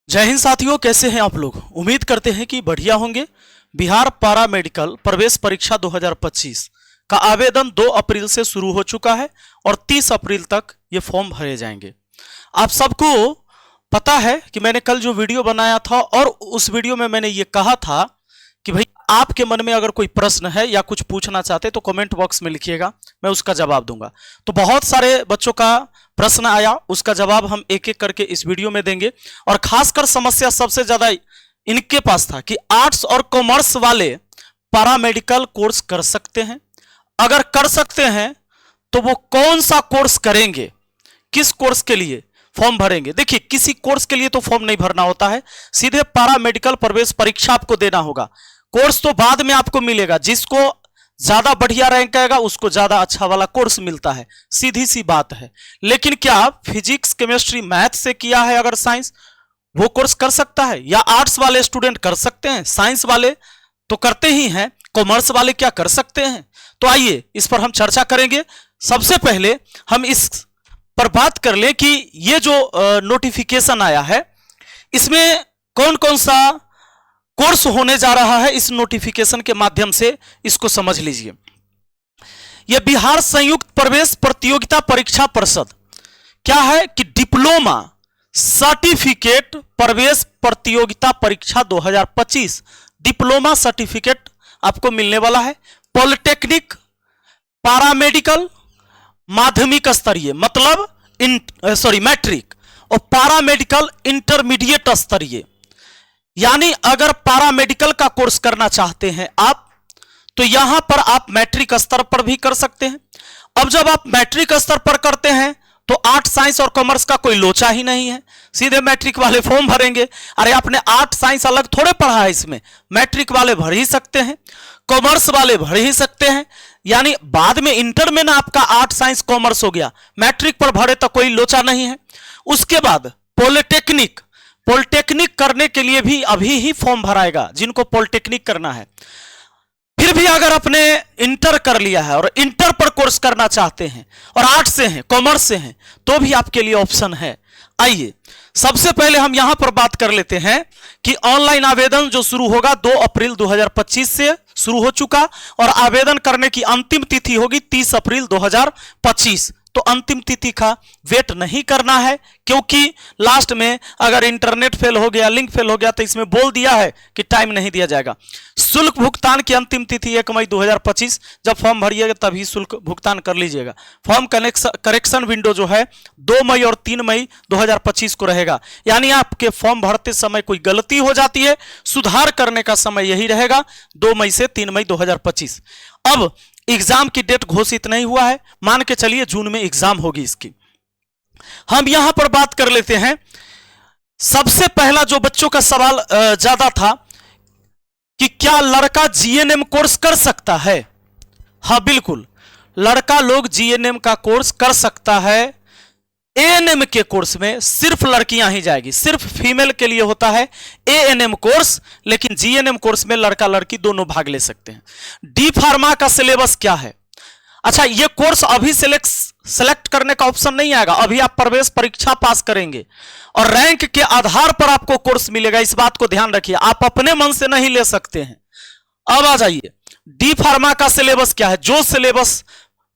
जय हिंद साथियों, कैसे हैं आप लोग। उम्मीद करते हैं कि बढ़िया होंगे। बिहार पारा मेडिकल प्रवेश परीक्षा 2025 का आवेदन 2 अप्रैल से शुरू हो चुका है और 30 अप्रैल तक ये फॉर्म भरे जाएंगे। आप सबको पता है कि मैंने कल जो वीडियो बनाया था और उस वीडियो में मैंने ये कहा था कि भाई आपके मन में अगर कोई प्रश्न है या कुछ पूछना चाहते तो कमेंट बॉक्स में लिखिएगा, मैं उसका जवाब दूंगा। तो बहुत सारे बच्चों का प्रश्न आया, उसका जवाब हम एक एक करके इस वीडियो में देंगे। और खासकर समस्या सबसे ज्यादा इनके पास था कि आर्ट्स और कॉमर्स वाले पैरामेडिकल कोर्स कर सकते हैं, अगर कर सकते हैं तो वो कौन सा कोर्स करेंगे, किस कोर्स के लिए फॉर्म भरेंगे। देखिए, किसी कोर्स के लिए तो फॉर्म नहीं भरना होता है, सीधे पैरामेडिकल प्रवेश परीक्षा आपको देना होगा। कोर्स तो बाद में आपको मिलेगा, जिसको ज्यादा बढ़िया रैंक आएगा उसको ज्यादा अच्छा वाला कोर्स मिलता है, सीधी सी बात है। लेकिन क्या फिजिक्स केमिस्ट्री मैथ से किया है अगर साइंस, वो कोर्स कर सकता है, या आर्ट्स वाले स्टूडेंट कर सकते हैं, साइंस वाले तो करते ही हैं, कॉमर्स वाले क्या कर सकते हैं। तो आइए इस पर हम चर्चा करेंगे। सबसे पहले हम इस पर बात कर लें कि ये जो नोटिफिकेशन आया है इसमें कौन कौन सा कोर्स होने जा रहा है। इस नोटिफिकेशन के माध्यम से इसको समझ लीजिए। यह बिहार संयुक्त प्रवेश प्रतियोगिता परीक्षा परिषद क्या है कि डिप्लोमा सर्टिफिकेट प्रवेश प्रतियोगिता परीक्षा 2025 डिप्लोमा सर्टिफिकेट आपको मिलने वाला है। पॉलिटेक्निक पैरामेडिकल माध्यमिक स्तरीय मतलब मैट्रिक और पैरामेडिकल इंटरमीडिएट स्तरीय, यानी अगर पैरामेडिकल का कोर्स करना चाहते हैं आप तो यहां पर आप मैट्रिक स्तर पर भी कर सकते हैं। अब जब आप मैट्रिक स्तर पर करते हैं तो आर्ट साइंस और कॉमर्स का कोई लोचा ही नहीं है, सीधे मैट्रिक वाले फॉर्म भरेंगे। अरे आपने आर्ट साइंस अलग थोड़े पढ़ा है, इसमें मैट्रिक वाले भर ही सकते हैं, कॉमर्स वाले भर ही सकते हैं। यानी बाद में इंटर में ना आपका आर्ट साइंस कॉमर्स हो गया, मैट्रिक पर भरे तो कोई लोचा नहीं है। उसके बाद पॉलिटेक्निक करने के लिए भी अभी ही फॉर्म भराएगा जिनको पॉलिटेक्निक करना है। फिर भी अगर आपने इंटर कर लिया है और इंटर पर कोर्स करना चाहते हैं और आर्ट्स से हैं, कॉमर्स से हैं, तो भी आपके लिए ऑप्शन है। आइए सबसे पहले हम यहां पर बात कर लेते हैं कि ऑनलाइन आवेदन जो शुरू होगा 2 अप्रैल 2025 से शुरू हो चुका और आवेदन करने की अंतिम तिथि होगी 30 अप्रैल 2025। तो अंतिम तिथि का वेट नहीं करना है, क्योंकि लास्ट में अगर इंटरनेट फेल हो गया, लिंक फेल हो गया तो इसमें बोल दिया है कि टाइम नहीं दिया जाएगा। शुल्क भुगतान की अंतिम तिथि 1 मई 2025, जब फॉर्म भरिएगा तभी शुल्क भुगतान कर लीजिएगा। फॉर्म करेक्शन विंडो जो है 2 मई और 3 मई 2025 को रहेगा, यानी आपके फॉर्म भरते समय कोई गलती हो जाती है, सुधार करने का समय यही रहेगा 2 मई से 3 मई 2025। अब एग्जाम की डेट घोषित नहीं हुआ है, मान के चलिए जून में एग्जाम होगी इसकी। हम यहां पर बात कर लेते हैं। सबसे पहला जो बच्चों का सवाल ज्यादा था कि क्या लड़का जीएनएम कोर्स कर सकता है। हाँ बिल्कुल, लड़का लोग जीएनएम का कोर्स कर सकता है। एएनएम के कोर्स में सिर्फ लड़कियां ही जाएगी, सिर्फ फीमेल के लिए होता है एएनएम कोर्स, लेकिन जीएनएम कोर्स में लड़का लड़की दोनों भाग ले सकते हैं। डी फार्मा का सिलेबस क्या है। अच्छा, ये कोर्स अभी सेलेक्ट करने का ऑप्शन नहीं आएगा, अभी आप प्रवेश परीक्षा पास करेंगे और रैंक के आधार पर आपको कोर्स मिलेगा, इस बात को ध्यान रखिए, आप अपने मन से नहीं ले सकते हैं। अब आ जाइए, डी फार्मा का सिलेबस क्या है। जो सिलेबस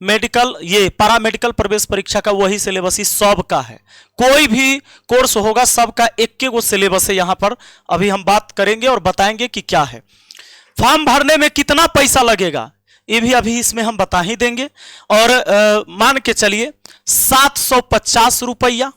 मेडिकल ये पैरामेडिकल प्रवेश परीक्षा का वही सिलेबस ही सब का है। कोई भी कोर्स होगा सबका एक गो सिलेबस है। यहां पर अभी हम बात करेंगे और बताएंगे कि क्या है। फॉर्म भरने में कितना पैसा लगेगा ये भी अभी इसमें हम बता ही देंगे। और मान के चलिए 750 रुपया,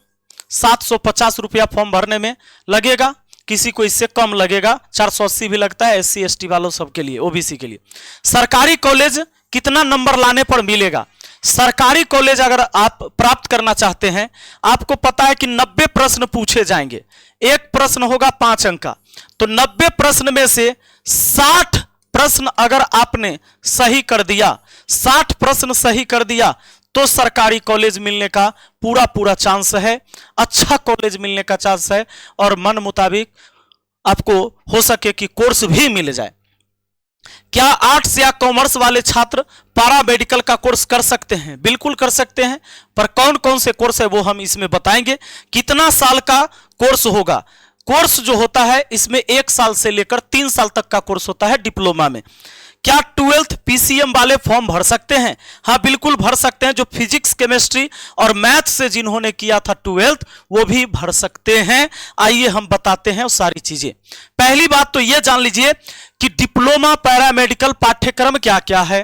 750 रुपया फॉर्म भरने में लगेगा। किसी को इससे कम लगेगा, 480 भी लगता है SC ST वालों सबके लिए, OBC के लिए। सरकारी कॉलेज कितना नंबर लाने पर मिलेगा। सरकारी कॉलेज अगर आप प्राप्त करना चाहते हैं, आपको पता है कि 90 प्रश्न पूछे जाएंगे, एक प्रश्न होगा 5 अंक का, तो 90 प्रश्न में से 60 प्रश्न अगर आपने सही कर दिया, 60 प्रश्न सही कर दिया तो सरकारी कॉलेज मिलने का पूरा चांस है, अच्छा कॉलेज मिलने का चांस है और मन मुताबिक आपको हो सके कि कोर्स भी मिल जाए। क्या आर्ट्स या कॉमर्स वाले छात्र पैरामेडिकल का कोर्स कर सकते हैं? बिल्कुल कर सकते हैं, पर कौन कौन से कोर्स है वो हम इसमें बताएंगे। कितना साल का कोर्स होगा कोर्स जो होता है इसमें 1 साल से लेकर 3 साल तक का कोर्स होता है डिप्लोमा में। क्या 12th पीसीएम वाले फॉर्म भर सकते हैं? हाँ बिल्कुल भर सकते हैं। जो फिजिक्स केमिस्ट्री और मैथ से जिन्होंने किया था 12th वो भी भर सकते हैं। आइए हम बताते हैं वो सारी चीजें। पहली बात तो ये जान लीजिए कि डिप्लोमा पैरामेडिकल पाठ्यक्रम क्या क्या है।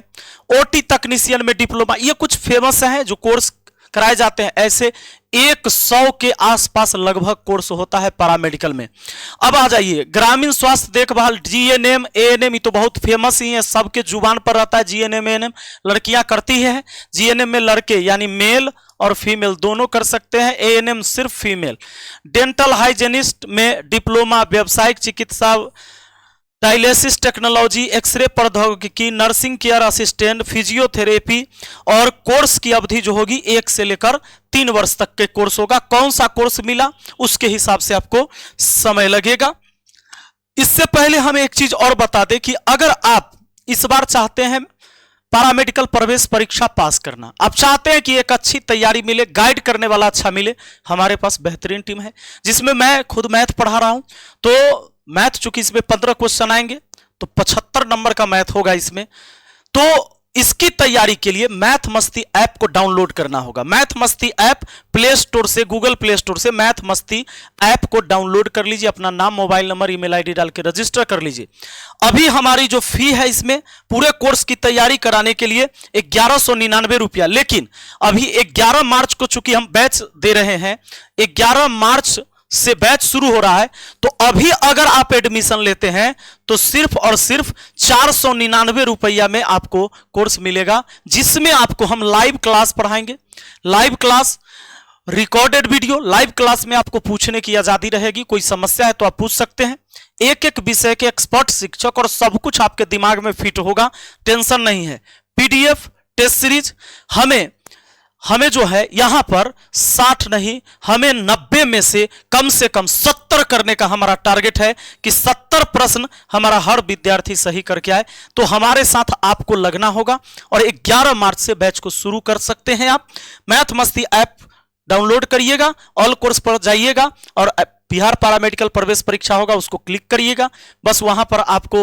ओटी तकनीशियन में डिप्लोमा, ये कुछ फेमस हैं जो कोर्स कराए जाते हैं। ऐसे 100 के आसपास लगभग कोर्स होता है पैरामेडिकल में। अब आ जाइए ग्रामीण स्वास्थ्य देखभाल, जीएनएम एएनएम, ये तो बहुत फेमस ही है, सबके जुबान पर रहता है। जीएनएम एएनएम लड़कियां करती है। जीएनएम में लड़के यानी मेल और फीमेल दोनों कर सकते हैं, एएनएम सिर्फ फीमेल। डेंटल हाइजेनिस्ट में डिप्लोमा, व्यावसायिक चिकित्सा, डायलिसिस टेक्नोलॉजी, एक्सरे प्रौद्योगिकी, नर्सिंग केयर असिस्टेंट, फिजियोथेरेपी, और कोर्स की अवधि जो होगी 1 से लेकर 3 वर्ष तक के कोर्स होगा। कौन सा कोर्स मिला उसके हिसाब से आपको समय लगेगा। इससे पहले हम एक चीज और बता दें कि अगर आप इस बार चाहते हैं पैरामेडिकल प्रवेश परीक्षा पास करना, आप चाहते हैं कि एक अच्छी तैयारी मिले, गाइड करने वाला अच्छा मिले, हमारे पास बेहतरीन टीम है जिसमें मैं खुद मैथ पढ़ा रहा हूं। तो मैथ चूंकि इसमें 15 क्वेश्चन आएंगे तो 75 नंबर का मैथ होगा इसमें। तो इसकी तैयारी के लिए मैथ मस्ती ऐप को डाउनलोड करना होगा। मैथ मस्ती ऐप प्ले स्टोर से, गूगल प्ले स्टोर से मैथ मस्ती ऐप को डाउनलोड कर लीजिए। अपना नाम, मोबाइल नंबर, ईमेल आईडी डाल के रजिस्टर कर लीजिए। अभी हमारी जो फी है इसमें पूरे कोर्स की तैयारी कराने के लिए 1199 रुपया, लेकिन अभी 11 मार्च को चूंकि हम बैच दे रहे हैं, 11 मार्च से बैच शुरू हो रहा है, तो अभी अगर आप एडमिशन लेते हैं तो सिर्फ और सिर्फ 499 रुपया में आपको कोर्स मिलेगा, जिसमें आपको हम लाइव क्लास पढ़ाएंगे। Live class, recorded video, live class में आपको पूछने की आजादी रहेगी। कोई समस्या है तो आप पूछ सकते हैं। एक एक विषय के एक्सपर्ट शिक्षक और सब कुछ आपके दिमाग में फिट होगा, टेंशन नहीं है। पीडीएफ टेस्ट सीरीज हमें जो है यहां पर 60 नहीं, हमें 90 में से कम 70 करने का हमारा टारगेट है कि 70 प्रश्न हमारा हर विद्यार्थी सही करके आए। तो हमारे साथ आपको लगना होगा और 11 मार्च से बैच को शुरू कर सकते हैं। आप मैथ मस्ती ऐप डाउनलोड करिएगा, ऑल कोर्स पर जाइएगा और बिहार पैरामेडिकल प्रवेश परीक्षा होगा उसको क्लिक करिएगा। बस वहां पर आपको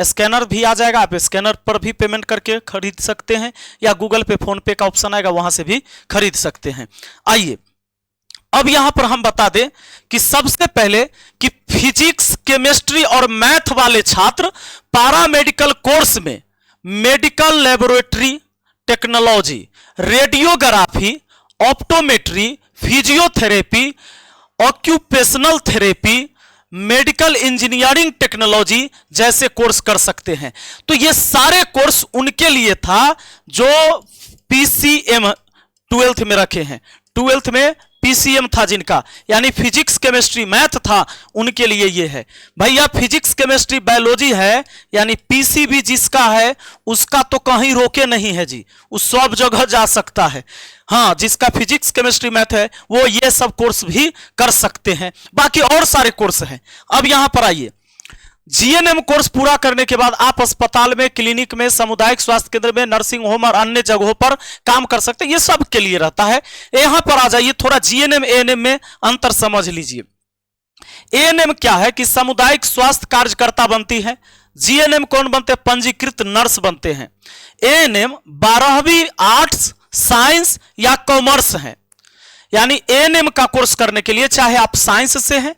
स्कैनर भी आ जाएगा, आप स्कैनर पर भी पेमेंट करके खरीद सकते हैं, या गूगल पे, फोन पे का ऑप्शन आएगा वहां से भी खरीद सकते हैं। आइए अब यहां पर हम बता दें कि सबसे पहले कि फिजिक्स, केमिस्ट्री और मैथ वाले छात्र पैरामेडिकल कोर्स में medical laboratory technology, radiography, optometry, physiotherapy, occupational therapy, medical engineering technology जैसे कोर्स कर सकते हैं। तो ये सारे कोर्स उनके लिए था जो पीसीएम 12th में रखे हैं। 12th में पीसीएम था जिनका, यानी फिजिक्स केमिस्ट्री मैथ था, उनके लिए ये है। भैया फिजिक्स केमिस्ट्री बायोलॉजी है, यानी पीसीबी जिसका है उसका तो कहीं रोके नहीं है जी, उस सब जगह जा सकता है। हाँ, जिसका फिजिक्स केमिस्ट्री मैथ है वो ये सब कोर्स भी कर सकते हैं। बाकी और सारे कोर्स हैं। अब यहां पर आइए, जीएनएम कोर्स पूरा करने के बाद आप अस्पताल में, क्लिनिक में, सामुदायिक स्वास्थ्य केंद्र में, नर्सिंग होम और अन्य जगहों पर काम कर सकते हैं। ये सब के लिए रहता है। यहां पर आ जाइए, थोड़ा जीएनएम एएनएम में अंतर समझ लीजिए। एएनएम क्या है कि सामुदायिक स्वास्थ्य कार्यकर्ता बनती है। जीएनएम कौन बनते हैं? पंजीकृत नर्स बनते हैं। एएनएम 12वीं आर्ट्स, साइंस या कॉमर्स है। यानी एएनएम का कोर्स करने के लिए चाहे आप साइंस से हैं,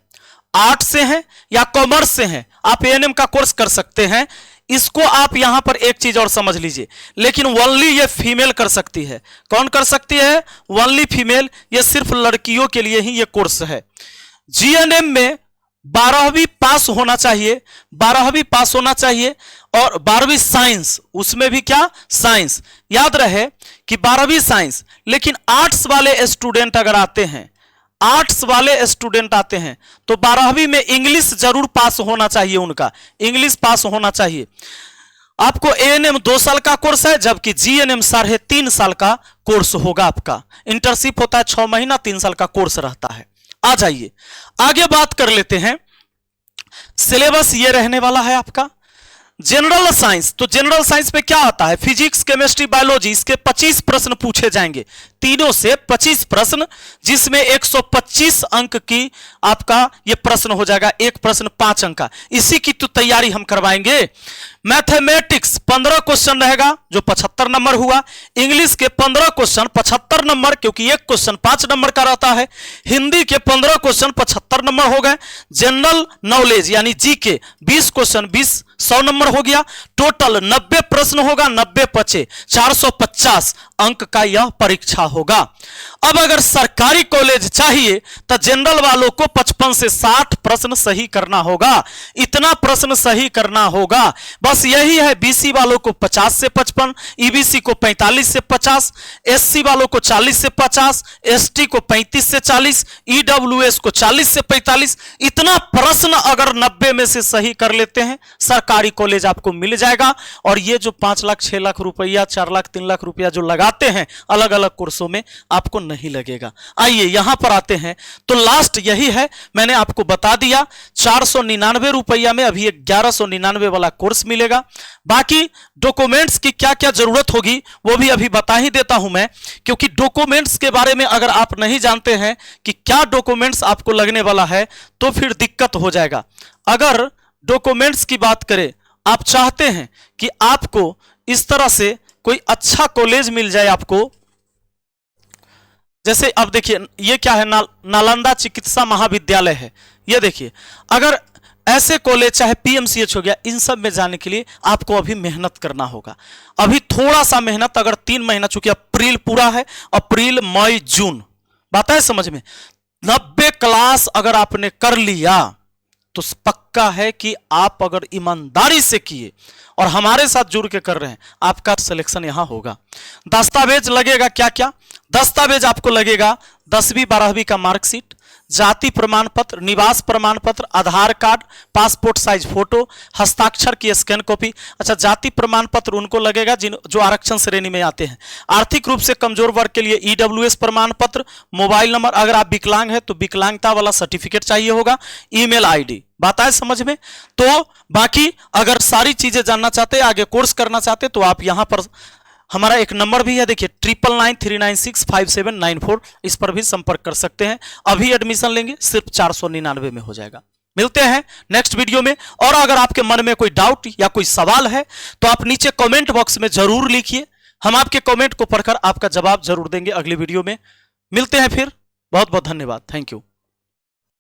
आर्ट से हैं या कॉमर्स से हैं, आप एएनएम का कोर्स कर सकते हैं। इसको आप यहां पर एक चीज और समझ लीजिए, लेकिन ओनली ये फीमेल कर सकती है। कौन कर सकती है? Only female. ये सिर्फ लड़कियों के लिए ही ये कोर्स है। जीएनएम में 12वीं पास होना चाहिए, 12वीं पास होना चाहिए, और 12वीं साइंस, उसमें भी क्या? साइंस। याद रहे कि 12वीं साइंस। लेकिन आर्ट्स वाले स्टूडेंट अगर आते हैं, आर्ट्स वाले स्टूडेंट आते हैं तो 12वीं में इंग्लिश जरूर पास होना चाहिए, उनका इंग्लिश पास होना चाहिए। आपको एएनएम 2 साल का कोर्स है, जबकि जीएनएम 3.5 साल का कोर्स होगा। आपका इंटर्नशिप होता है 6 महीना, 3 साल का कोर्स रहता है। आ जाइए आगे बात कर लेते हैं। सिलेबस ये रहने वाला है आपका। जनरल साइंस, तो जनरल साइंस में क्या आता है, फिजिक्स, केमिस्ट्री, बायोलॉजी, इसके 25 प्रश्न पूछे जाएंगे, तीनों से 25 प्रश्न, जिसमें 125 अंक की आपका ये प्रश्न हो जाएगा, एक प्रश्न 5 अंक का। इसी की तो तैयारी हम करवाएंगे। मैथमेटिक्स 15 क्वेश्चन रहेगा जो 75 नंबर हुआ। इंग्लिश के 15 क्वेश्चन 75 नंबर, क्योंकि एक क्वेश्चन 5 नंबर का रहता है। हिंदी के 15 क्वेश्चन 75 नंबर हो गए। जनरल नॉलेज यानी जी के 20 क्वेश्चन 100 नंबर हो गया। टोटल 90 प्रश्न होगा, 90 पचे 450 अंक का यह परीक्षा होगा। अब अगर सरकारी कॉलेज चाहिए तो जनरल वालों को 55 से 60 प्रश्न सही करना होगा, इतना प्रश्न सही करना होगा, बस यही है। बीसी वालों को 50 से 55, ईबीसी को 45 से 50, एससी वालों को 40 से 50, एसटी को 35 से 40, ईडब्ल्यूएस को 40 से 45। इतना प्रश्न अगर 90 में से सही कर लेते हैं, सरकारी कॉलेज आपको मिल जाएगा। और ये जो 5 लाख 6 लाख रुपया, 4 लाख 3 लाख रुपया जो लगाते हैं अलग अलग कोर्सों में, आपको नहीं लगेगा। आइए यहां पर आते हैं, तो लास्ट यही है, मैंने आपको बता दिया 499 रुपया में अभी 1199 वाला कोर्स मिलेगा। बाकी डॉक्यूमेंट्स की क्या क्या जरूरत होगी वो भी अभी बता ही देता हूं मैं, क्योंकि डॉक्यूमेंट्स के बारे में अगर आप नहीं जानते हैं कि क्या डॉक्यूमेंट्स आपको लगने वाला है तो फिर दिक्कत हो जाएगा। अगर डॉक्यूमेंट्स की बात करें, आप चाहते हैं कि आपको इस तरह से कोई अच्छा कॉलेज मिल जाए आपको, जैसे अब देखिए ये क्या है, नालंदा चिकित्सा महाविद्यालय है, ये देखिए। अगर ऐसे कॉलेज चाहे पीएमसीएच हो गया, इन सब में जाने के लिए आपको अभी मेहनत करना होगा। अभी थोड़ा सा मेहनत, अगर 3 महीना, चूंकि अप्रैल पूरा है, अप्रैल मई जून, बात है समझ में, 90 क्लास अगर आपने कर लिया तो पक्का है कि आप अगर ईमानदारी से किए और हमारे साथ जुड़ के कर रहे हैं, आपका सिलेक्शन यहां होगा। दस्तावेज लगेगा क्या क्या, दस्तावेज आपको लगेगा 10वीं 12वीं का मार्कशीट, जाति प्रमाण पत्र, निवास प्रमाण पत्र, आधार कार्ड, पासपोर्ट साइज फोटो, हस्ताक्षर की स्कैन कॉपी। अच्छा, जाति प्रमाण पत्र उनको लगेगा जो आरक्षण श्रेणी में आते हैं। आर्थिक रूप से कमजोर वर्ग के लिए ईडब्ल्यूएस प्रमाण पत्र, मोबाइल नंबर, अगर आप विकलांग हैं तो विकलांगता वाला सर्टिफिकेट चाहिए होगा, ईमेल आईडी। बात है समझ में। तो बाकी अगर सारी चीजें जानना चाहते हैं, आगे कोर्स करना चाहते हैं, तो आप यहां पर हमारा एक नंबर भी है, देखिए 9993965794, इस पर भी संपर्क कर सकते हैं। अभी एडमिशन लेंगे सिर्फ 499 में हो जाएगा। मिलते हैं नेक्स्ट वीडियो में। और अगर आपके मन में कोई डाउट या कोई सवाल है तो आप नीचे कमेंट बॉक्स में जरूर लिखिए, हम आपके कमेंट को पढ़कर आपका जवाब जरूर देंगे अगली वीडियो में। मिलते हैं फिर, बहुत बहुत धन्यवाद, थैंक यू।